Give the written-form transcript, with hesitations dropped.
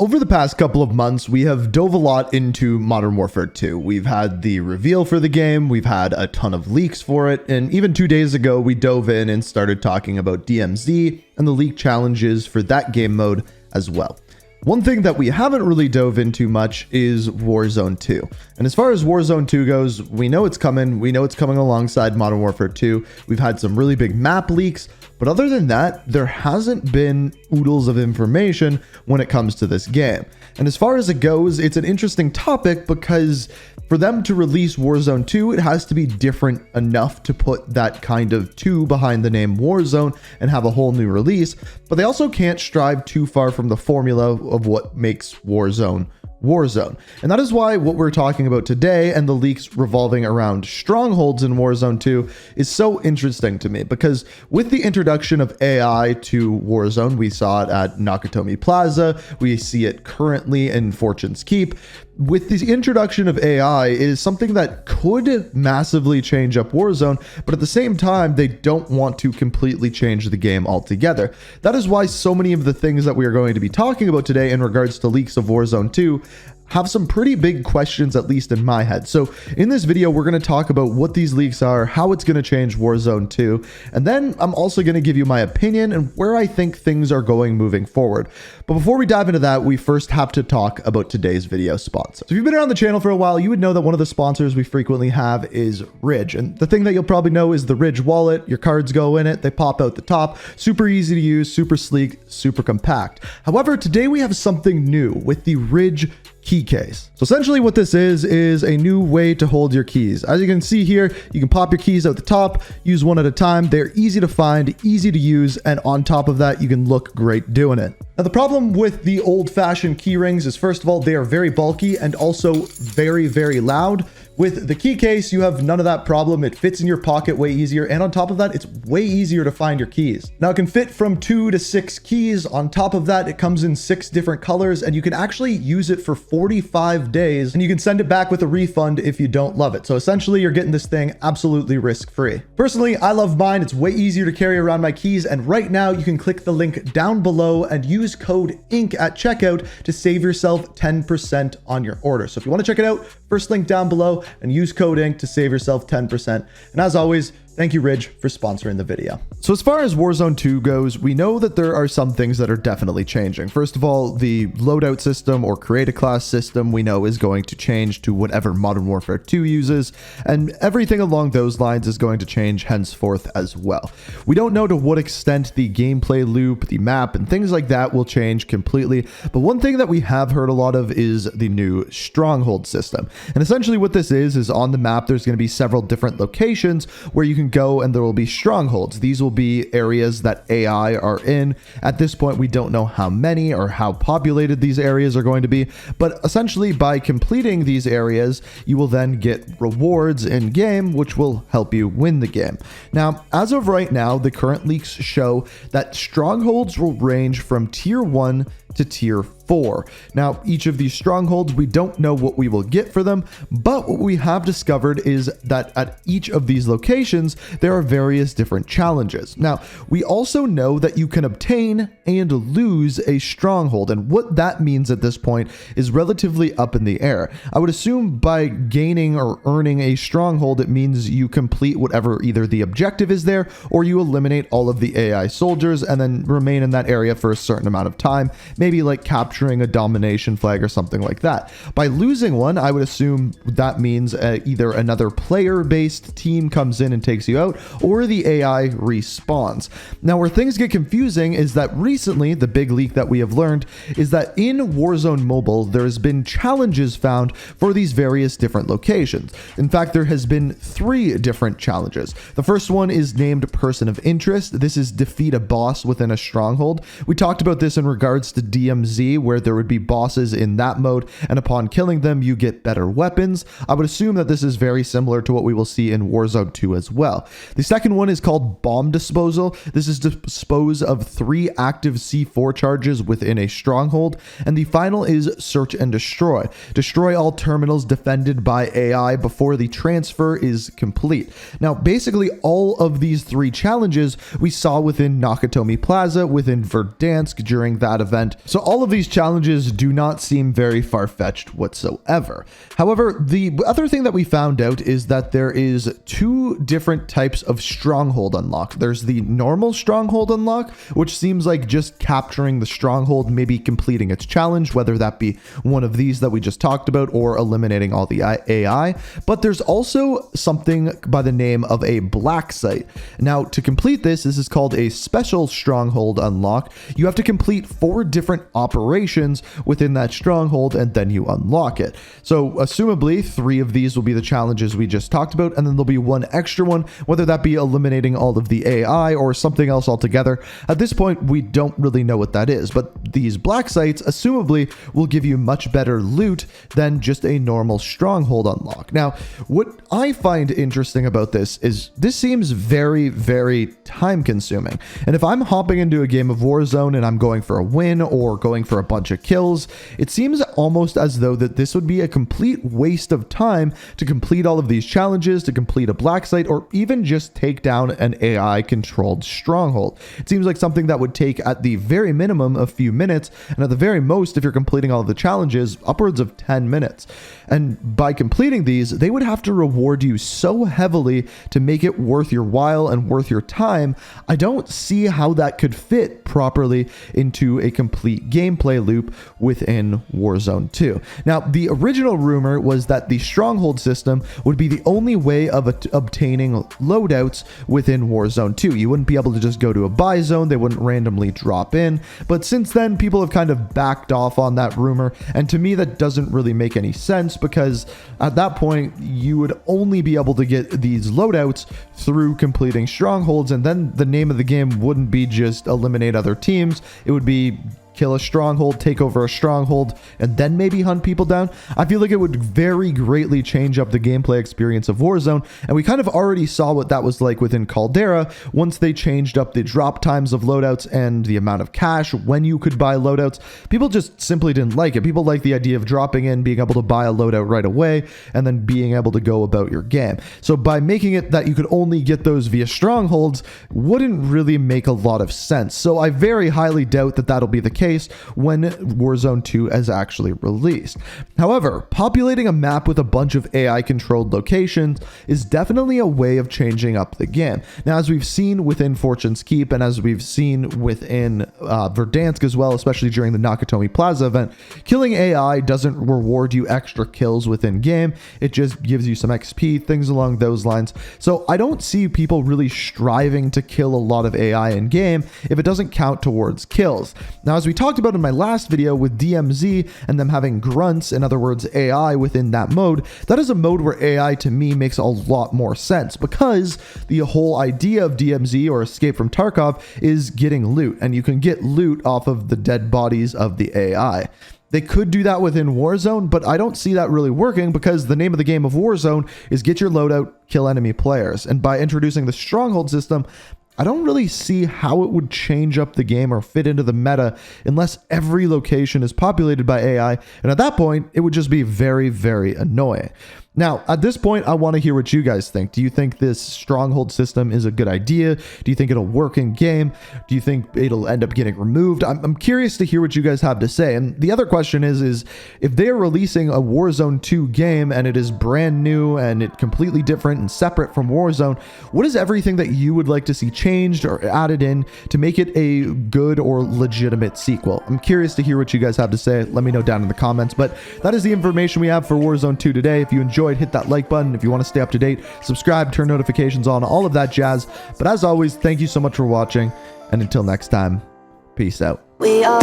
Over the past couple of months, we have dove a lot into Modern Warfare 2. We've had the reveal for the game, we've had a ton of leaks for it, and even 2 days ago, we dove in and started talking about DMZ and the leak challenges for that game mode as well. One thing that we haven't really dove into much is Warzone 2. And as far as Warzone 2 goes, we know it's coming. We know it's coming alongside Modern Warfare 2. We've had some really big map leaks, but other than that, there hasn't been oodles of information when it comes to this game. And as far as it goes, it's an interesting topic because for them to release Warzone 2, it has to be different enough to put that kind of 2 behind the name Warzone and have a whole new release, but they also can't strive too far from the formula of what makes Warzone. And that is why what we're talking about today and the leaks revolving around Strongholds in Warzone 2 is so interesting to me, because with the introduction of AI to Warzone, we saw it at Nakatomi Plaza, we see it currently in Fortune's Keep. With the introduction of AI, it is something that could massively change up Warzone, but at the same time, they don't want to completely change the game altogether. That is why so many of the things that we are going to be talking about today in regards to leaks of Warzone 2 have some pretty big questions, at least in my head. So in this video, we're going to talk about what these leaks are, how it's going to change Warzone 2, and then I'm also going to give you my opinion and where I think things are going moving forward. But before we dive into that, we first have to talk about today's video sponsor. So if you've been around the channel for a while, you would know that one of the sponsors we frequently have is Ridge. And the thing that you'll probably know is the Ridge wallet. Your cards go in it, they pop out the top, super easy to use, super sleek, super compact. However, today we have something new with the Ridge key case. So essentially what this is a new way to hold your keys. As you can see here, you can pop your keys out the top, use one at a time. They're easy to find, easy to use, and on top of that, you can look great doing it. Now, the problem with the old-fashioned key rings is, first of all, they are very bulky and also very, very loud. With the key case, you have none of that problem. It fits in your pocket way easier. And on top of that, it's way easier to find your keys. Now, it can fit from 2 to 6 keys. On top of that, it comes in 6 different colors, and you can actually use it for 45 days, and you can send it back with a refund if you don't love it. So essentially, you're getting this thing absolutely risk-free. Personally, I love mine. It's way easier to carry around my keys, and right now, you can click the link down below and use code INK at checkout to save yourself 10% on your order. So if you want to check it out, first link down below, and use code INK to save yourself 10%. And as always, thank you, Ridge, for sponsoring the video. So as far as Warzone 2 goes, we know that there are some things that are definitely changing. First of all, the loadout system or create a class system we know is going to change to whatever Modern Warfare 2 uses, and everything along those lines is going to change henceforth as well. We don't know to what extent the gameplay loop, the map, and things like that will change completely, but one thing that we have heard a lot of is the new Stronghold system. And essentially what this is on the map, there's going to be several different locations where you can go and there will be strongholds. These will be areas that AI are in. At this point, we don't know how many or how populated these areas are going to be, but essentially by completing these areas, you will then get rewards in game, which will help you win the game. Now, as of right now, the current leaks show that strongholds will range from tier 1 to tier 4. Now, each of these strongholds, we don't know what we will get for them, but what we have discovered is that at each of these locations, there are various different challenges. Now, we also know that you can obtain and lose a stronghold, and what that means at this point is relatively up in the air. I would assume by gaining or earning a stronghold, it means you complete whatever either the objective is there, or you eliminate all of the AI soldiers and then remain in that area for a certain amount of time, maybe like capturing a domination flag or something like that. By losing one, I would assume that means either another player-based team comes in and takes you out, or the AI respawns. Now, where things get confusing is that recently, the big leak that we have learned is that in Warzone Mobile, there's been challenges found for these various different locations. In fact, there has been 3 different challenges. The first one is named Person of Interest. This is defeat a boss within a stronghold. We talked about this in regards to DMZ, where there would be bosses in that mode, and upon killing them, you get better weapons. I would assume that this is very similar to what we will see in Warzone 2 as well. The second one is called Bomb Disposal. This is dispose of 3 active C4 charges within a stronghold. And the final is Search and Destroy. Destroy all terminals defended by AI before the transfer is complete. Now, basically, all of these 3 challenges we saw within Nakatomi Plaza, within Verdansk during that event. So all of these challenges do not seem very far-fetched whatsoever. However, the other thing that we found out is that there is 2 different types of Stronghold Unlock. There's the normal Stronghold Unlock, which seems like just capturing the stronghold, maybe completing its challenge, whether that be one of these that we just talked about or eliminating all the AI. But there's also something by the name of a black site. Now, to complete this is called a special Stronghold Unlock. You have to complete 4 different operations within that stronghold, and then you unlock it. So assumably 3 of these will be the challenges we just talked about, and then there'll be 1 extra one, whether that be eliminating all of the AI or something else altogether. At this point, we don't really know what that is, but these black sites assumably will give you much better loot than just a normal stronghold unlock. Now, what I find interesting about this is this seems very, very time consuming. And if I'm hopping into a game of Warzone and I'm going for a win or going for a bunch of kills, it seems almost as though that this would be a complete waste of time to complete all of these challenges, to complete a black site, or even just take down an AI controlled stronghold. It seems like something that would take at the very minimum a few minutes, and at the very most, if you're completing all of the challenges, upwards of 10 minutes. And by completing these, they would have to reward you so heavily to make it worth your while and worth your time. I don't see how that could fit properly into a complete gameplay loop within Warzone 2. Now, the original rumor was that the Stronghold system would be the only way of obtaining loadouts within Warzone 2. You wouldn't be able to just go to a buy zone, they wouldn't randomly drop in. But since then, people have kind of backed off on that rumor, and to me that doesn't really make any sense, because at that point you would only be able to get these loadouts through completing strongholds, and then the name of the game wouldn't be just eliminate other teams, it would be kill a stronghold, take over a stronghold, and then maybe hunt people down. I feel like it would very greatly change up the gameplay experience of Warzone, and we kind of already saw what that was like within Caldera once they changed up the drop times of loadouts and the amount of cash when you could buy loadouts. People just simply didn't like it. People like the idea of dropping in, being able to buy a loadout right away, and then being able to go about your game. So by making it that you could only get those via strongholds wouldn't really make a lot of sense. So I very highly doubt that that'll be the case when Warzone 2 is actually released. However, populating a map with a bunch of AI controlled locations is definitely a way of changing up the game. Now, as we've seen within Fortune's Keep, and as we've seen within Verdansk as well, especially during the Nakatomi Plaza event, killing AI doesn't reward you extra kills within game, it just gives you some XP, things along those lines. So I don't see people really striving to kill a lot of AI in game if it doesn't count towards kills. Now, as we talked about in my last video with DMZ and them having grunts, in other words AI within that mode, that is a mode where AI to me makes a lot more sense, because the whole idea of DMZ or Escape from Tarkov is getting loot, and you can get loot off of the dead bodies of the AI. They could do that within Warzone, but I don't see that really working, because the name of the game of Warzone is get your loadout, kill enemy players. And by introducing the Stronghold system, I don't really see how it would change up the game or fit into the meta unless every location is populated by AI, and at that point, it would just be very, very annoying. Now, at this point, I want to hear what you guys think. Do you think this Stronghold system is a good idea? Do you think it'll work in game? Do you think it'll end up getting removed? I'm curious to hear what you guys have to say. And the other question is if they are releasing a Warzone 2 game and it is brand new and it's completely different and separate from Warzone, what is everything that you would like to see changed or added in to make it a good or legitimate sequel? I'm curious to hear what you guys have to say. Let me know down in the comments. But that is the information we have for Warzone 2 today. If you enjoyed, hit that like button. If you want to stay up to date, subscribe, turn notifications on, all of that jazz. But as always, thank you so much for watching, and until next time, peace out. We are